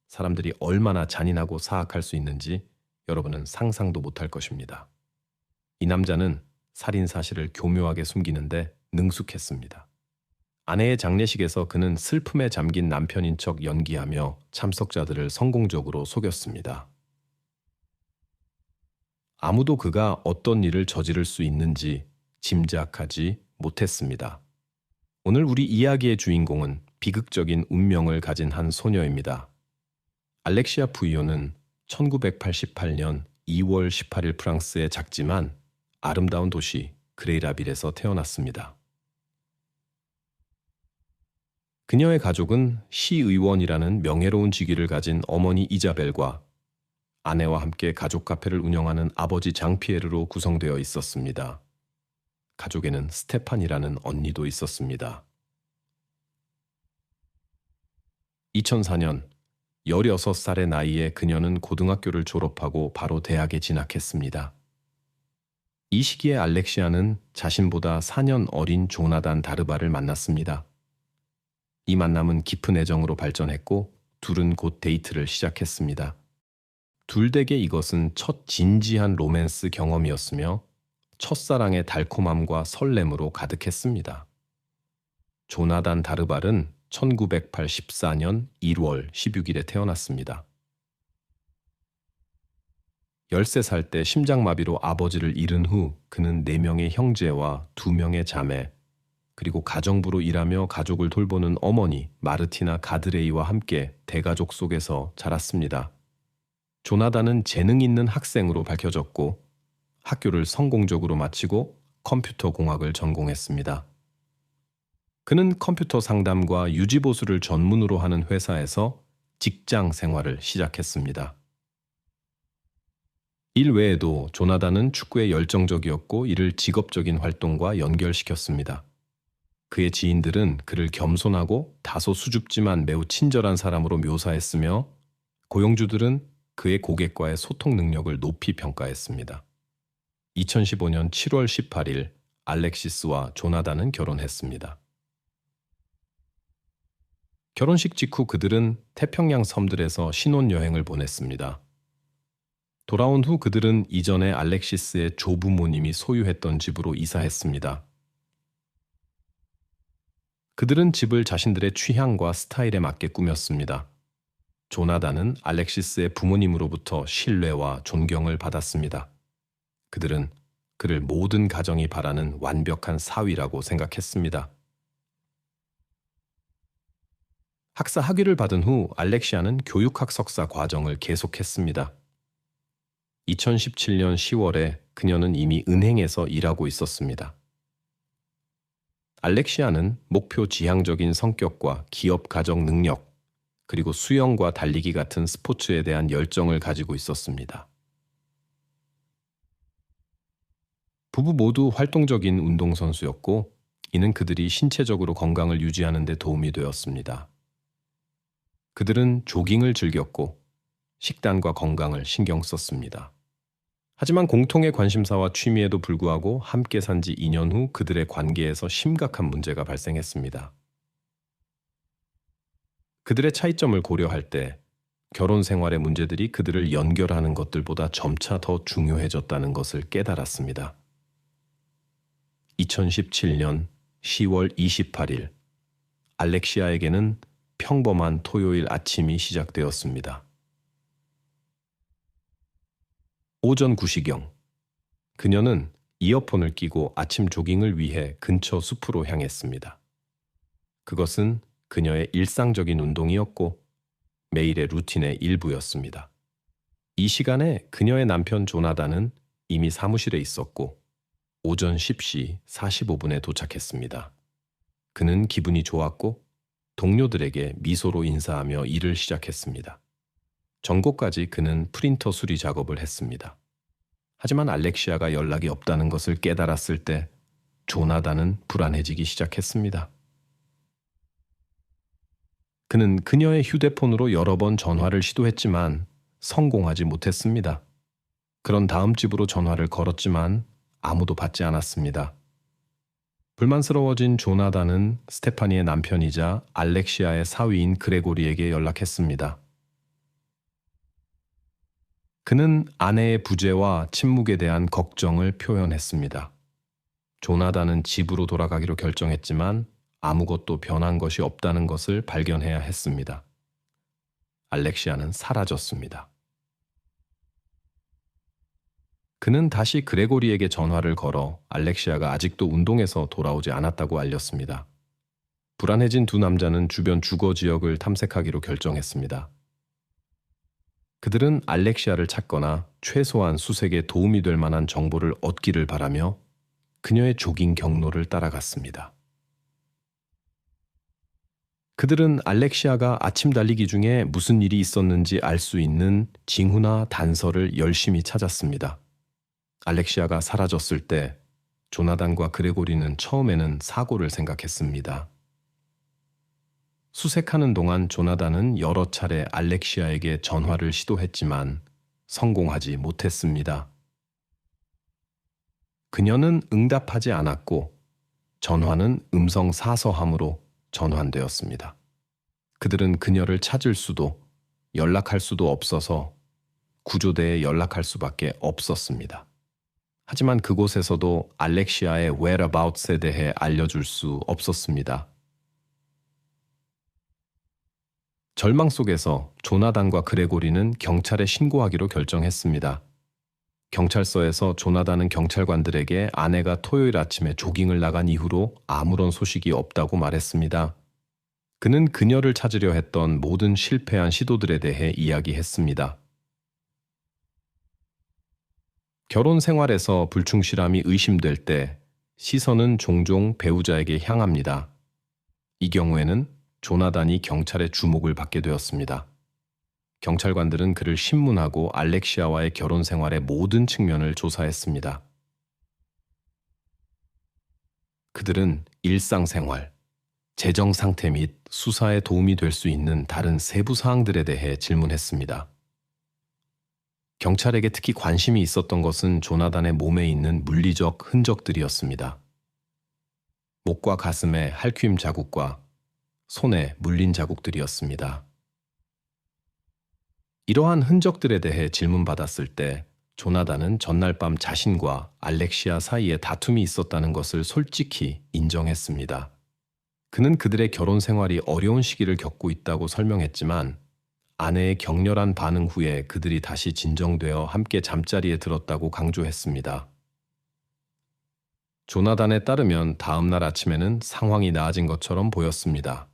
사람들이 얼마나 잔인하고 사악할 수 있는지 여러분은 상상도 못할 것입니다. 이 남자는 살인 사실을 교묘하게 숨기는데 능숙했습니다. 아내의 장례식에서 그는 슬픔에 잠긴 남편인 척 연기하며 참석자들을 성공적으로 속였습니다. 아무도 그가 어떤 일을 저지를 수 있는지 짐작하지 못했습니다. 오늘 우리 이야기의 주인공은 비극적인 운명을 가진 한 소녀입니다. 알렉시아 부이오는 1988년 2월 18일 프랑스의 작지만 아름다운 도시 그레이라빌에서 태어났습니다. 그녀의 가족은 시의원이라는 명예로운 직위를 가진 어머니 이자벨과 아내와 함께 가족 카페를 운영하는 아버지 장피에르로 구성되어 있었습니다. 가족에는 스테판이라는 언니도 있었습니다. 2004년 16살의 나이에 그녀는 고등학교를 졸업하고 바로 대학에 진학했습니다. 이 시기에 알렉시아는 자신보다 4년 어린 조나단 다르바를 만났습니다. 이 만남은 깊은 애정으로 발전했고 둘은 곧 데이트를 시작했습니다. 둘에게 이것은 첫 진지한 로맨스 경험이었으며 첫사랑의 달콤함과 설렘으로 가득했습니다. 조나단 다르발은 1984년 1월 16일에 태어났습니다. 13살 때 심장마비로 아버지를 잃은 후 그는 4명의 형제와 2명의 자매, 그리고 가정부로 일하며 가족을 돌보는 어머니 마르티나 가드레이와 함께 대가족 속에서 자랐습니다. 조나단은 재능 있는 학생으로 밝혀졌고 학교를 성공적으로 마치고 컴퓨터 공학을 전공했습니다. 그는 컴퓨터 상담과 유지보수를 전문으로 하는 회사에서 직장 생활을 시작했습니다. 일 외에도 조나단은 축구에 열정적이었고 이를 직업적인 활동과 연결시켰습니다. 그의 지인들은 그를 겸손하고 다소 수줍지만 매우 친절한 사람으로 묘사했으며 고용주들은 그의 고객과의 소통 능력을 높이 평가했습니다. 2015년 7월 18일 알렉시스와 조나단은 결혼했습니다. 결혼식 직후 그들은 태평양 섬들에서 신혼여행을 보냈습니다. 돌아온 후 그들은 이전에 알렉시스의 조부모님이 소유했던 집으로 이사했습니다. 그들은 집을 자신들의 취향과 스타일에 맞게 꾸몄습니다. 조나단은 알렉시스의 부모님으로부터 신뢰와 존경을 받았습니다. 그들은 그를 모든 가정이 바라는 완벽한 사위라고 생각했습니다. 학사 학위를 받은 후 알렉시아는 교육학 석사 과정을 계속했습니다. 2017년 10월에 그녀는 이미 은행에서 일하고 있었습니다. 알렉시아는 목표 지향적인 성격과 기업 가정 능력, 그리고 수영과 달리기 같은 스포츠에 대한 열정을 가지고 있었습니다. 부부 모두 활동적인 운동선수였고 이는 그들이 신체적으로 건강을 유지하는 데 도움이 되었습니다. 그들은 조깅을 즐겼고 식단과 건강을 신경 썼습니다. 하지만 공통의 관심사와 취미에도 불구하고 함께 산 지 2년 후 그들의 관계에서 심각한 문제가 발생했습니다. 그들의 차이점을 고려할 때 결혼 생활의 문제들이 그들을 연결하는 것들보다 점차 더 중요해졌다는 것을 깨달았습니다. 2017년 10월 28일 알렉시아에게는 평범한 토요일 아침이 시작되었습니다. 오전 9시경 그녀는 이어폰을 끼고 아침 조깅을 위해 근처 숲으로 향했습니다. 그것은 그녀의 일상적인 운동이었고 매일의 루틴의 일부였습니다. 이 시간에 그녀의 남편 조나단은 이미 사무실에 있었고 오전 10시 45분에 도착했습니다. 그는 기분이 좋았고 동료들에게 미소로 인사하며 일을 시작했습니다. 전고까지 그는 프린터 수리 작업을 했습니다. 하지만 알렉시아가 연락이 없다는 것을 깨달았을 때 조나단은 불안해지기 시작했습니다. 그는 그녀의 휴대폰으로 여러 번 전화를 시도했지만 성공하지 못했습니다. 그런 다음 집으로 전화를 걸었지만 아무도 받지 않았습니다. 불만스러워진 조나단은 스테파니의 남편이자 알렉시아의 사위인 그레고리에게 연락했습니다. 그는 아내의 부재와 침묵에 대한 걱정을 표현했습니다. 조나단은 집으로 돌아가기로 결정했지만 아무것도 변한 것이 없다는 것을 발견해야 했습니다. 알렉시아는 사라졌습니다. 그는 다시 그레고리에게 전화를 걸어 알렉시아가 아직도 운동에서 돌아오지 않았다고 알렸습니다. 불안해진 두 남자는 주변 주거 지역을 탐색하기로 결정했습니다. 그들은 알렉시아를 찾거나 최소한 수색에 도움이 될 만한 정보를 얻기를 바라며 그녀의 조깅 경로를 따라갔습니다. 그들은 알렉시아가 아침 달리기 중에 무슨 일이 있었는지 알 수 있는 징후나 단서를 열심히 찾았습니다. 알렉시아가 사라졌을 때 조나단과 그레고리는 처음에는 사고를 생각했습니다. 수색하는 동안 조나단은 여러 차례 알렉시아에게 전화를 시도했지만 성공하지 못했습니다. 그녀는 응답하지 않았고 전화는 음성 사서함으로 전환되었습니다. 그들은 그녀를 찾을 수도 연락할 수도 없어서 구조대에 연락할 수밖에 없었습니다. 하지만 그곳에서도 알렉시아의 whereabouts에 대해 알려줄 수 없었습니다. 절망 속에서 조나단과 그레고리는 경찰에 신고하기로 결정했습니다. 경찰서에서 조나단은 경찰관들에게 아내가 토요일 아침에 조깅을 나간 이후로 아무런 소식이 없다고 말했습니다. 그는 그녀를 찾으려 했던 모든 실패한 시도들에 대해 이야기했습니다. 결혼 생활에서 불충실함이 의심될 때 시선은 종종 배우자에게 향합니다. 이 경우에는 조나단이 경찰의 주목을 받게 되었습니다. 경찰관들은 그를 신문하고 알렉시아와의 결혼 생활의 모든 측면을 조사했습니다. 그들은 일상생활, 재정 상태 및 수사에 도움이 될 수 있는 다른 세부 사항들에 대해 질문했습니다. 경찰에게 특히 관심이 있었던 것은 조나단의 몸에 있는 물리적 흔적들이었습니다. 목과 가슴에 할퀴임 자국과 손에 물린 자국들이었습니다. 이러한 흔적들에 대해 질문받았을 때 조나단은 전날 밤 자신과 알렉시아 사이에 다툼이 있었다는 것을 솔직히 인정했습니다. 그는 그들의 결혼 생활이 어려운 시기를 겪고 있다고 설명했지만 아내의 격렬한 반응 후에 그들이 다시 진정되어 함께 잠자리에 들었다고 강조했습니다. 조나단에 따르면 다음 날 아침에는 상황이 나아진 것처럼 보였습니다.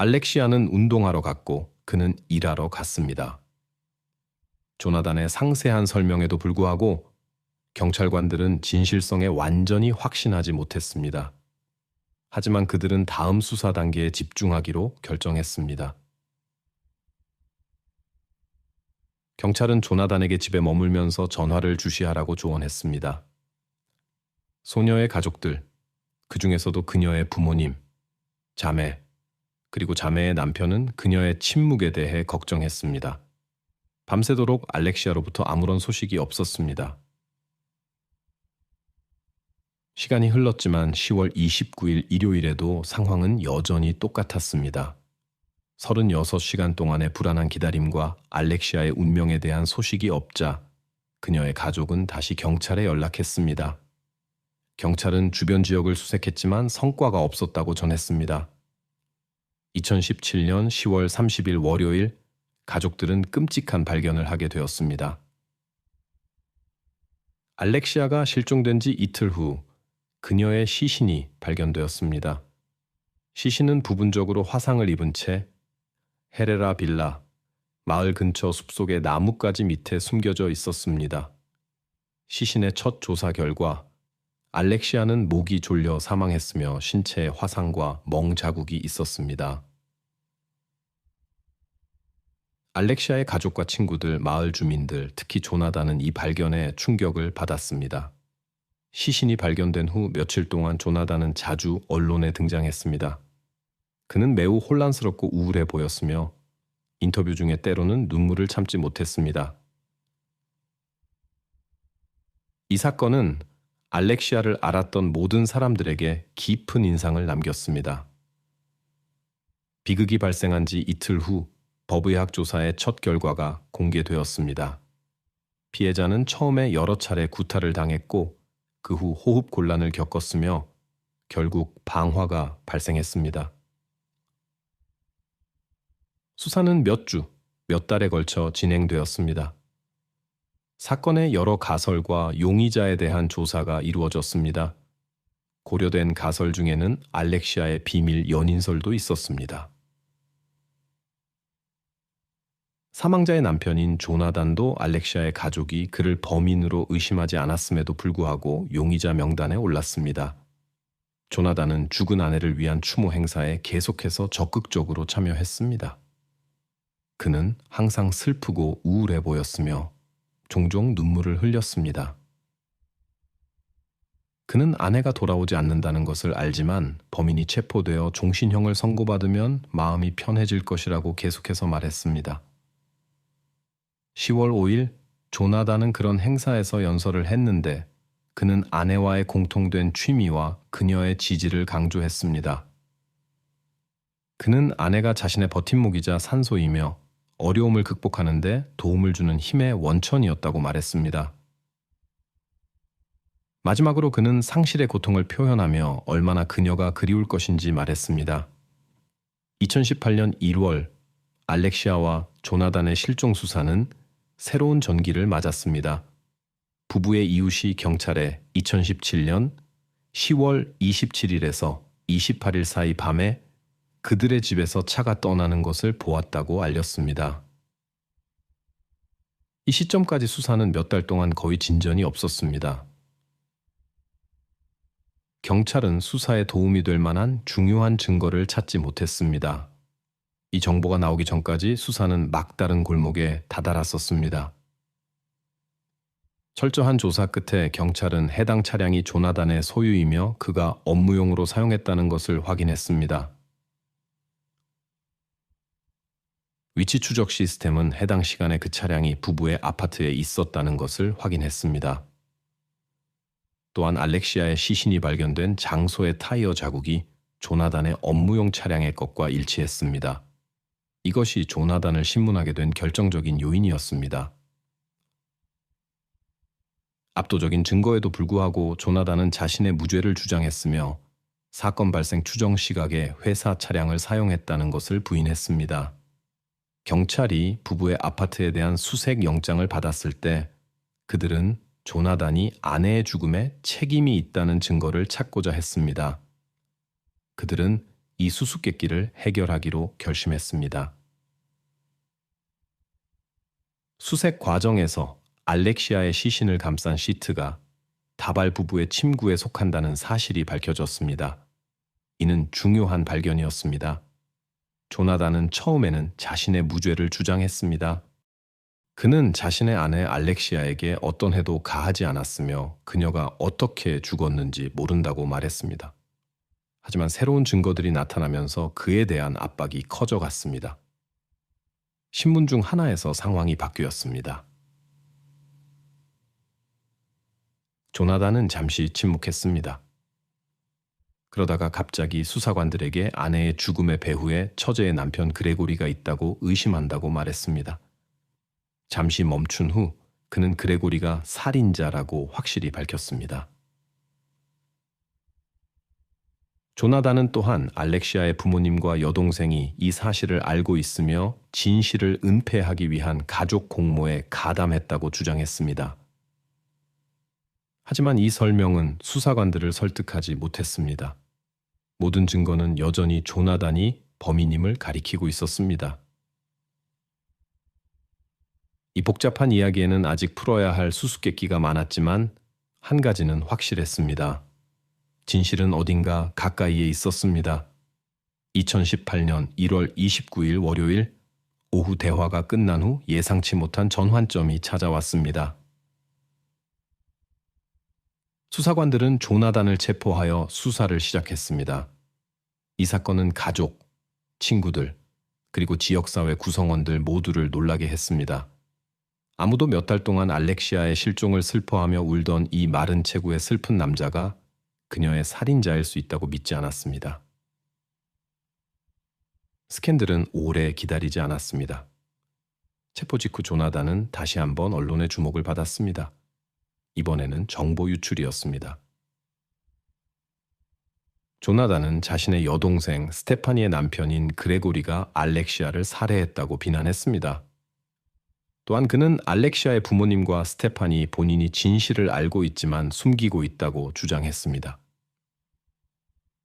알렉시아는 운동하러 갔고 그는 일하러 갔습니다. 조나단의 상세한 설명에도 불구하고 경찰관들은 진실성에 완전히 확신하지 못했습니다. 하지만 그들은 다음 수사 단계에 집중하기로 결정했습니다. 경찰은 조나단에게 집에 머물면서 전화를 주시하라고 조언했습니다. 소녀의 가족들, 그 중에서도 그녀의 부모님, 자매, 그리고 자매의 남편은 그녀의 침묵에 대해 걱정했습니다. 밤새도록 알렉시아로부터 아무런 소식이 없었습니다. 시간이 흘렀지만 10월 29일 일요일에도 상황은 여전히 똑같았습니다. 36시간 동안의 불안한 기다림과 알렉시아의 운명에 대한 소식이 없자 그녀의 가족은 다시 경찰에 연락했습니다. 경찰은 주변 지역을 수색했지만 성과가 없었다고 전했습니다. 2017년 10월 30일 월요일 가족들은 끔찍한 발견을 하게 되었습니다. 알렉시아가 실종된 지 이틀 후 그녀의 시신이 발견되었습니다. 시신은 부분적으로 화상을 입은 채 헤레라 빌라, 마을 근처 숲속의 나뭇가지 밑에 숨겨져 있었습니다. 시신의 첫 조사 결과 알렉시아는 목이 졸려 사망했으며 신체에 화상과 멍 자국이 있었습니다. 알렉시아의 가족과 친구들, 마을 주민들, 특히 조나단은 이 발견에 충격을 받았습니다. 시신이 발견된 후 며칠 동안 조나단은 자주 언론에 등장했습니다. 그는 매우 혼란스럽고 우울해 보였으며 인터뷰 중에 때로는 눈물을 참지 못했습니다. 이 사건은 알렉시아를 알았던 모든 사람들에게 깊은 인상을 남겼습니다. 비극이 발생한 지 이틀 후 법의학 조사의 첫 결과가 공개되었습니다. 피해자는 처음에 여러 차례 구타를 당했고 그 후 호흡 곤란을 겪었으며 결국 방화가 발생했습니다. 수사는 몇 주, 몇 달에 걸쳐 진행되었습니다. 사건의 여러 가설과 용의자에 대한 조사가 이루어졌습니다. 고려된 가설 중에는 알렉시아의 비밀 연인설도 있었습니다. 사망자의 남편인 조나단도 알렉시아의 가족이 그를 범인으로 의심하지 않았음에도 불구하고 용의자 명단에 올랐습니다. 조나단은 죽은 아내를 위한 추모 행사에 계속해서 적극적으로 참여했습니다. 그는 항상 슬프고 우울해 보였으며 종종 눈물을 흘렸습니다. 그는 아내가 돌아오지 않는다는 것을 알지만 범인이 체포되어 종신형을 선고받으면 마음이 편해질 것이라고 계속해서 말했습니다. 10월 5일 조나단은 그런 행사에서 연설을 했는데 그는 아내와의 공통된 취미와 그녀의 지지를 강조했습니다. 그는 아내가 자신의 버팀목이자 산소이며 어려움을 극복하는 데 도움을 주는 힘의 원천이었다고 말했습니다. 마지막으로 그는 상실의 고통을 표현하며 얼마나 그녀가 그리울 것인지 말했습니다. 2018년 1월 알렉시아와 조나단의 실종 수사는 새로운 전기를 맞았습니다. 부부의 이웃이 경찰에 2017년 10월 27일에서 28일 사이 밤에 그들의 집에서 차가 떠나는 것을 보았다고 알렸습니다. 이 시점까지 수사는 몇 달 동안 거의 진전이 없었습니다. 경찰은 수사에 도움이 될 만한 중요한 증거를 찾지 못했습니다. 이 정보가 나오기 전까지 수사는 막다른 골목에 다다랐었습니다. 철저한 조사 끝에 경찰은 해당 차량이 조나단의 소유이며 그가 업무용으로 사용했다는 것을 확인했습니다. 위치 추적 시스템은 해당 시간에 그 차량이 부부의 아파트에 있었다는 것을 확인했습니다. 또한 알렉시아의 시신이 발견된 장소의 타이어 자국이 조나단의 업무용 차량의 것과 일치했습니다. 이것이 조나단을 신문하게 된 결정적인 요인이었습니다. 압도적인 증거에도 불구하고 조나단은 자신의 무죄를 주장했으며 사건 발생 추정 시각에 회사 차량을 사용했다는 것을 부인했습니다. 경찰이 부부의 아파트에 대한 수색 영장을 받았을 때 그들은 조나단이 아내의 죽음에 책임이 있다는 증거를 찾고자 했습니다. 그들은 이 수수께끼를 해결하기로 결심했습니다. 수색 과정에서 알렉시아의 시신을 감싼 시트가 다발 부부의 침구에 속한다는 사실이 밝혀졌습니다. 이는 중요한 발견이었습니다. 조나단은 처음에는 자신의 무죄를 주장했습니다. 그는 자신의 아내 알렉시아에게 어떤 해도 가하지 않았으며 그녀가 어떻게 죽었는지 모른다고 말했습니다. 하지만 새로운 증거들이 나타나면서 그에 대한 압박이 커져갔습니다. 신문 중 하나에서 상황이 바뀌었습니다. 조나단은 잠시 침묵했습니다. 그러다가 갑자기 수사관들에게 아내의 죽음의 배후에 처제의 남편 그레고리가 있다고 의심한다고 말했습니다. 잠시 멈춘 후 그는 그레고리가 살인자라고 확실히 밝혔습니다. 조나단은 또한 알렉시아의 부모님과 여동생이 이 사실을 알고 있으며 진실을 은폐하기 위한 가족 공모에 가담했다고 주장했습니다. 하지만 이 설명은 수사관들을 설득하지 못했습니다. 모든 증거는 여전히 조나단이 범인임을 가리키고 있었습니다. 이 복잡한 이야기에는 아직 풀어야 할 수수께끼가 많았지만 한 가지는 확실했습니다. 진실은 어딘가 가까이에 있었습니다. 2018년 1월 29일 월요일 오후 대화가 끝난 후 예상치 못한 전환점이 찾아왔습니다. 수사관들은 조나단을 체포하여 수사를 시작했습니다. 이 사건은 가족, 친구들, 그리고 지역사회 구성원들 모두를 놀라게 했습니다. 아무도 몇 달 동안 알렉시아의 실종을 슬퍼하며 울던 이 마른 체구의 슬픈 남자가 그녀의 살인자일 수 있다고 믿지 않았습니다. 스캔들은 오래 기다리지 않았습니다. 체포 직후 조나단은 다시 한번 언론의 주목을 받았습니다. 이번에는 정보 유출이었습니다. 조나단은 자신의 여동생 스테파니의 남편인 그레고리가 알렉시아를 살해했다고 비난했습니다. 또한 그는 알렉시아의 부모님과 스테파니 본인이 진실을 알고 있지만 숨기고 있다고 주장했습니다.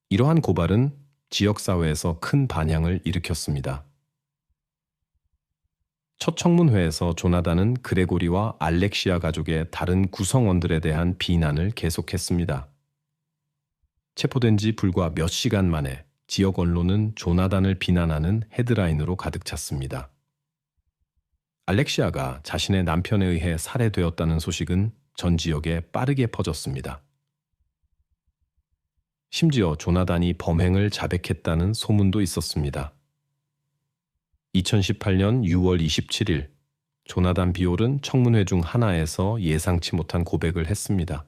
이러한 고발은 지역사회에서 큰 반향을 일으켰습니다. 첫 청문회에서 조나단은 그레고리와 알렉시아 가족의 다른 구성원들에 대한 비난을 계속했습니다. 체포된 지 불과 몇 시간 만에 지역 언론은 조나단을 비난하는 헤드라인으로 가득 찼습니다. 알렉시아가 자신의 남편에 의해 살해되었다는 소식은 전 지역에 빠르게 퍼졌습니다. 심지어 조나단이 범행을 자백했다는 소문도 있었습니다. 2018년 6월 27일, 조나단 비올은 청문회 중 하나에서 예상치 못한 고백을 했습니다.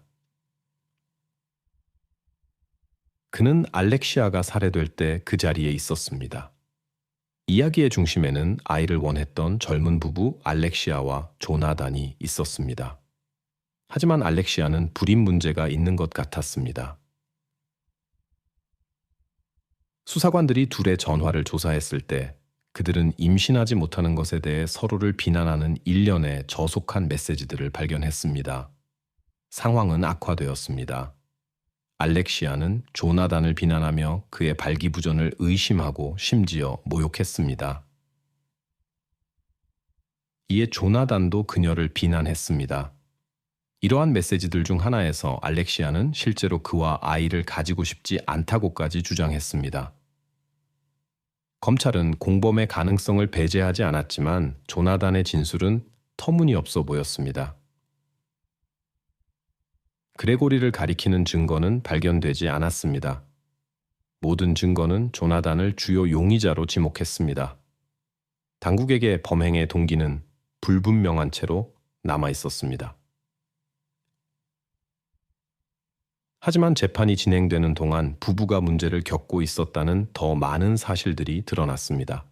그는 알렉시아가 살해될 때 그 자리에 있었습니다. 이야기의 중심에는 아이를 원했던 젊은 부부 알렉시아와 조나단이 있었습니다. 하지만 알렉시아는 불임 문제가 있는 것 같았습니다. 수사관들이 둘의 전화를 조사했을 때 그들은 임신하지 못하는 것에 대해 서로를 비난하는 일련의 저속한 메시지들을 발견했습니다. 상황은 악화되었습니다. 알렉시아는 조나단을 비난하며 그의 발기부전을 의심하고 심지어 모욕했습니다. 이에 조나단도 그녀를 비난했습니다. 이러한 메시지들 중 하나에서 알렉시아는 실제로 그와 아이를 가지고 싶지 않다고까지 주장했습니다. 검찰은 공범의 가능성을 배제하지 않았지만 조나단의 진술은 터무니없어 보였습니다. 그레고리를 가리키는 증거는 발견되지 않았습니다. 모든 증거는 조나단을 주요 용의자로 지목했습니다. 당국에게 범행의 동기는 불분명한 채로 남아 있었습니다. 하지만 재판이 진행되는 동안 부부가 문제를 겪고 있었다는 더 많은 사실들이 드러났습니다.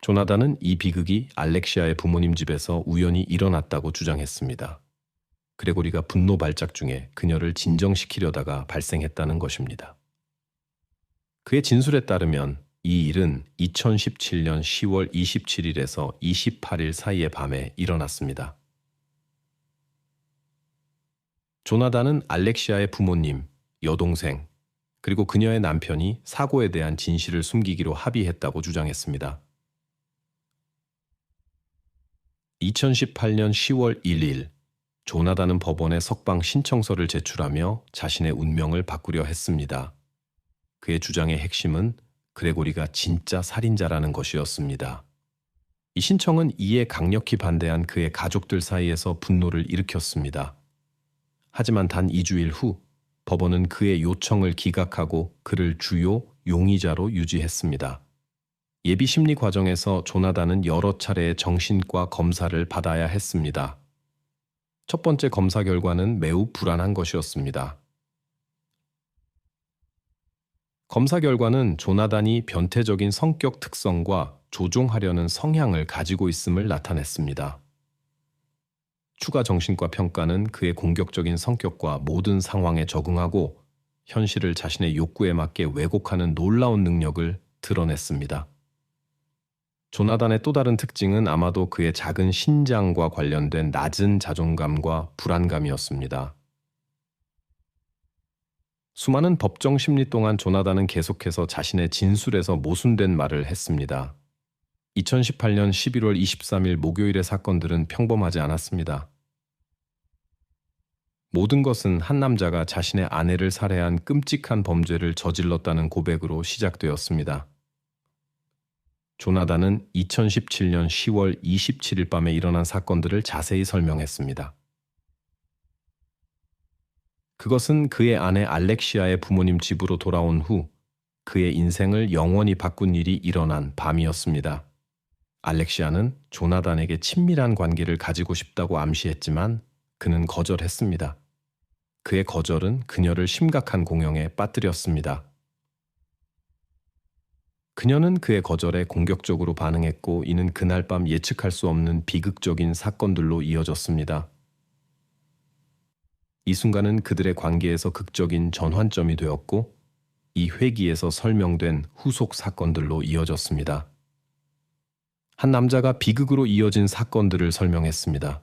조나단은 이 비극이 알렉시아의 부모님 집에서 우연히 일어났다고 주장했습니다. 그레고리가 분노 발작 중에 그녀를 진정시키려다가 발생했다는 것입니다. 그의 진술에 따르면 이 일은 2017년 10월 27일에서 28일 사이의 밤에 일어났습니다. 조나단은 알렉시아의 부모님, 여동생, 그리고 그녀의 남편이 사고에 대한 진실을 숨기기로 합의했다고 주장했습니다. 2018년 10월 1일, 조나단은 법원에 석방 신청서를 제출하며 자신의 운명을 바꾸려 했습니다. 그의 주장의 핵심은 그레고리가 진짜 살인자라는 것이었습니다. 이 신청은 이에 강력히 반대한 그의 가족들 사이에서 분노를 일으켰습니다. 하지만 단 2주일 후 법원은 그의 요청을 기각하고 그를 주요 용의자로 유지했습니다. 예비 심리 과정에서 조나단은 여러 차례의 정신과 검사를 받아야 했습니다. 첫 번째 검사 결과는 매우 불안한 것이었습니다. 검사 결과는 조나단이 변태적인 성격 특성과 조종하려는 성향을 가지고 있음을 나타냈습니다. 추가 정신과 평가는 그의 공격적인 성격과 모든 상황에 적응하고 현실을 자신의 욕구에 맞게 왜곡하는 놀라운 능력을 드러냈습니다. 조나단의 또 다른 특징은 아마도 그의 작은 신장과 관련된 낮은 자존감과 불안감이었습니다. 수많은 법정 심리 동안 조나단은 계속해서 자신의 진술에서 모순된 말을 했습니다. 2018년 11월 23일 목요일의 사건들은 평범하지 않았습니다. 모든 것은 한 남자가 자신의 아내를 살해한 끔찍한 범죄를 저질렀다는 고백으로 시작되었습니다. 조나단은 2017년 10월 27일 밤에 일어난 사건들을 자세히 설명했습니다. 그것은 그의 아내 알렉시아의 부모님 집으로 돌아온 후 그의 인생을 영원히 바꾼 일이 일어난 밤이었습니다. 알렉시아는 조나단에게 친밀한 관계를 가지고 싶다고 암시했지만 그는 거절했습니다. 그의 거절은 그녀를 심각한 공형에 빠뜨렸습니다. 그녀는 그의 거절에 공격적으로 반응했고 이는 그날 밤 예측할 수 없는 비극적인 사건들로 이어졌습니다. 이 순간은 그들의 관계에서 극적인 전환점이 되었고 이 회기에서 설명된 후속 사건들로 이어졌습니다. 한 남자가 비극으로 이어진 사건들을 설명했습니다.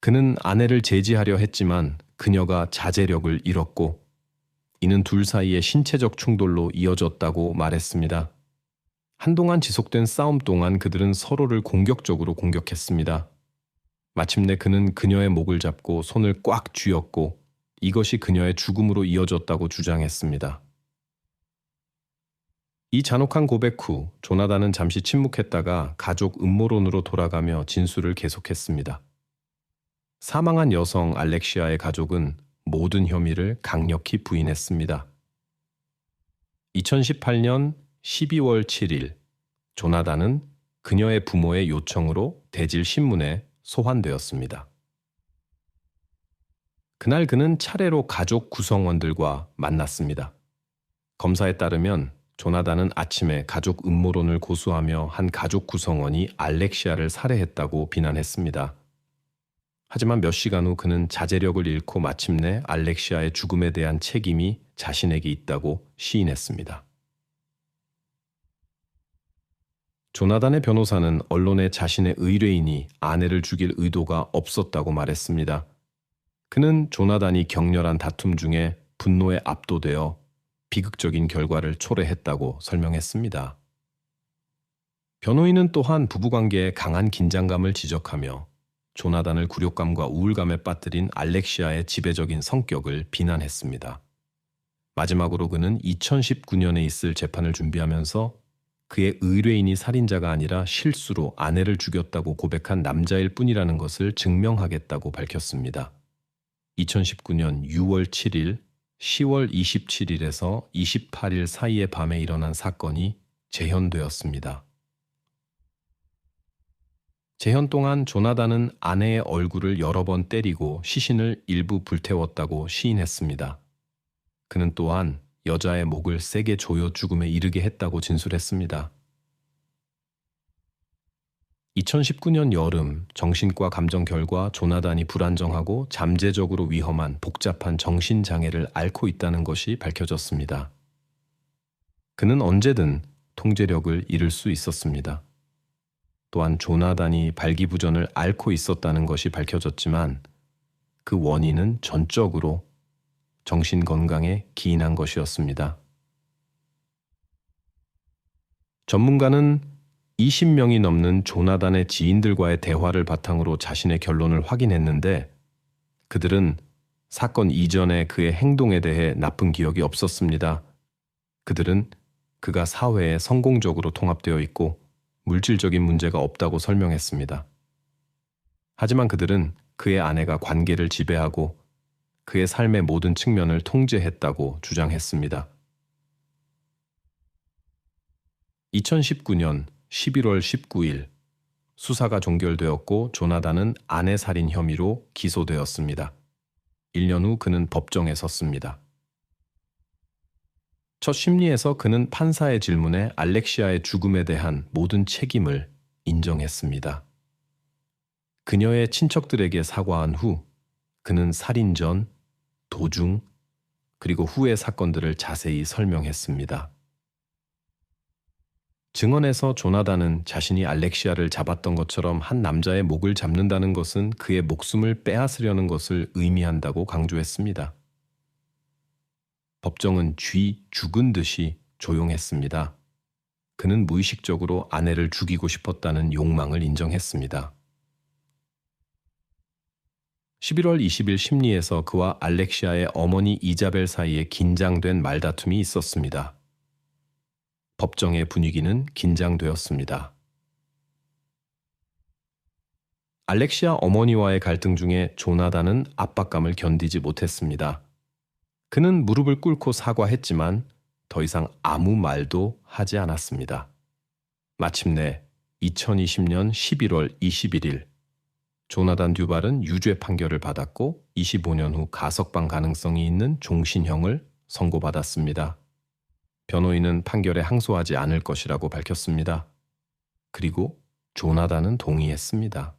그는 아내를 제지하려 했지만 그녀가 자제력을 잃었고 이는 둘 사이의 신체적 충돌로 이어졌다고 말했습니다. 한동안 지속된 싸움 동안 그들은 서로를 공격적으로 공격했습니다. 마침내 그는 그녀의 목을 잡고 손을 꽉 쥐었고 이것이 그녀의 죽음으로 이어졌다고 주장했습니다. 이 잔혹한 고백 후 조나단은 잠시 침묵했다가 가족 음모론으로 돌아가며 진술을 계속했습니다. 사망한 여성 알렉시아의 가족은 모든 혐의를 강력히 부인했습니다. 2018년 12월 7일 조나단은 그녀의 부모의 요청으로 대질 신문에 소환되었습니다. 그날 그는 차례로 가족 구성원들과 만났습니다. 검사에 따르면 조나단은 아침에 가족 음모론을 고수하며 한 가족 구성원이 알렉시아를 살해했다고 비난했습니다. 하지만 몇 시간 후 그는 자제력을 잃고 마침내 알렉시아의 죽음에 대한 책임이 자신에게 있다고 시인했습니다. 조나단의 변호사는 언론에 자신의 의뢰인이 아내를 죽일 의도가 없었다고 말했습니다. 그는 조나단이 격렬한 다툼 중에 분노에 압도되어 비극적인 결과를 초래했다고 설명했습니다. 변호인은 또한 부부관계에 강한 긴장감을 지적하며 조나단을 굴욕감과 우울감에 빠뜨린 알렉시아의 지배적인 성격을 비난했습니다. 마지막으로 그는 2019년에 있을 재판을 준비하면서 그의 의뢰인이 살인자가 아니라 실수로 아내를 죽였다고 고백한 남자일 뿐이라는 것을 증명하겠다고 밝혔습니다. 2019년 6월 7일, 10월 27일에서 28일 사이의 밤에 일어난 사건이 재현되었습니다. 재현 동안 조나단은 아내의 얼굴을 여러 번 때리고 시신을 일부 불태웠다고 시인했습니다. 그는 또한 여자의 목을 세게 조여 죽음에 이르게 했다고 진술했습니다. 2019년 여름 정신과 감정 결과 조나단이 불안정하고 잠재적으로 위험한 복잡한 정신장애를 앓고 있다는 것이 밝혀졌습니다. 그는 언제든 통제력을 잃을 수 있었습니다. 또한 조나단이 발기부전을 앓고 있었다는 것이 밝혀졌지만 그 원인은 전적으로 정신건강에 기인한 것이었습니다. 전문가는 20명이 넘는 조나단의 지인들과의 대화를 바탕으로 자신의 결론을 확인했는데 그들은 사건 이전에 그의 행동에 대해 나쁜 기억이 없었습니다. 그들은 그가 사회에 성공적으로 통합되어 있고 물질적인 문제가 없다고 설명했습니다. 하지만 그들은 그의 아내가 관계를 지배하고 그의 삶의 모든 측면을 통제했다고 주장했습니다. 2019년 11월 19일 수사가 종결되었고 조나단은 아내 살인 혐의로 기소되었습니다. 1년 후 그는 법정에 섰습니다. 첫 심리에서 그는 판사의 질문에 알렉시아의 죽음에 대한 모든 책임을 인정했습니다. 그녀의 친척들에게 사과한 후 그는 살인 전, 도중, 그리고 후의 사건들을 자세히 설명했습니다. 증언에서 조나단은 자신이 알렉시아를 잡았던 것처럼 한 남자의 목을 잡는다는 것은 그의 목숨을 빼앗으려는 것을 의미한다고 강조했습니다. 법정은 쥐 죽은 듯이 조용했습니다. 그는 무의식적으로 아내를 죽이고 싶었다는 욕망을 인정했습니다. 11월 20일 심리에서 그와 알렉시아의 어머니 이자벨 사이에 긴장된 말다툼이 있었습니다. 법정의 분위기는 긴장되었습니다. 알렉시아 어머니와의 갈등 중에 조나단은 압박감을 견디지 못했습니다. 그는 무릎을 꿇고 사과했지만 더 이상 아무 말도 하지 않았습니다. 마침내 2020년 11월 21일 조나단 듀발은 유죄 판결을 받았고 25년 후 가석방 가능성이 있는 종신형을 선고받았습니다. 변호인은 판결에 항소하지 않을 것이라고 밝혔습니다. 그리고 조나단은 동의했습니다.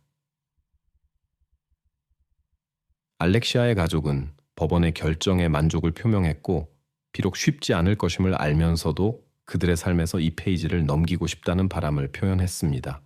알렉시아의 가족은 법원의 결정에 만족을 표명했고, 비록 쉽지 않을 것임을 알면서도 그들의 삶에서 이 페이지를 넘기고 싶다는 바람을 표현했습니다.